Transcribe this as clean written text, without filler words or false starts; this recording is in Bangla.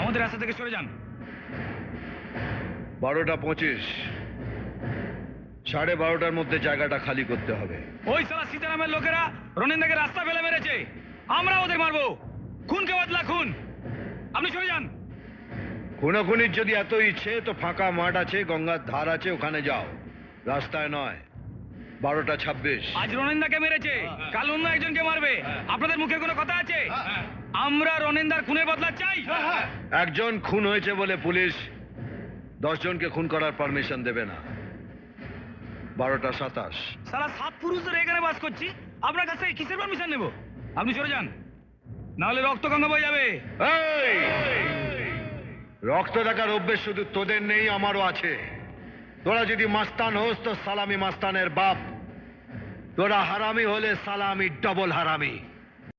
আমাদের রাস্তা থেকে সরে যান। 12:25, 12:30টার মধ্যে জায়গাটা খালি করতে হবে। ওই সালা সীতারামের লোকেরা রনিন্দাকে রাস্তা ফেলে মেরেছে, আমরা ওদের মারবো। খুনকে বদলা খুন, আপনি সরে যান। খুনোখুনির যদি এত ইচ্ছে তো ফাঁকা মাঠ আছে, গঙ্গার ধার আছে, ওখানে যাও, রাস্তায় নয়। 12:26। আজ রনিন্দাকে মেরেছে, কাল অন্য একজনকে মারবে। আপনাদের মুখে কোনো কথা আছে? আমরা রনিন্দার খুনের বদলা চাই। একজন খুন হয়েছে বলে পুলিশ 10 জনকে খুন করার পারমিশন দেবে না। 12:27। সালা 7 পুরুষ ধরে এখানে বাস করছি, আপনার কাছ থেকে কিসের পারমিশন নেব? আপনি সরে যান, নাহলে রক্ত গঙ্গা বয়ে যাবে। এই! রক্ত দেখার অভ্যেস শুধু তোদের নেই, আমারও আছে। তোরা যদি মাস্তান হোস তো সালামি মাস্তানের বাপ, তোরা হারামি হলে সালামি ডবল হারামি।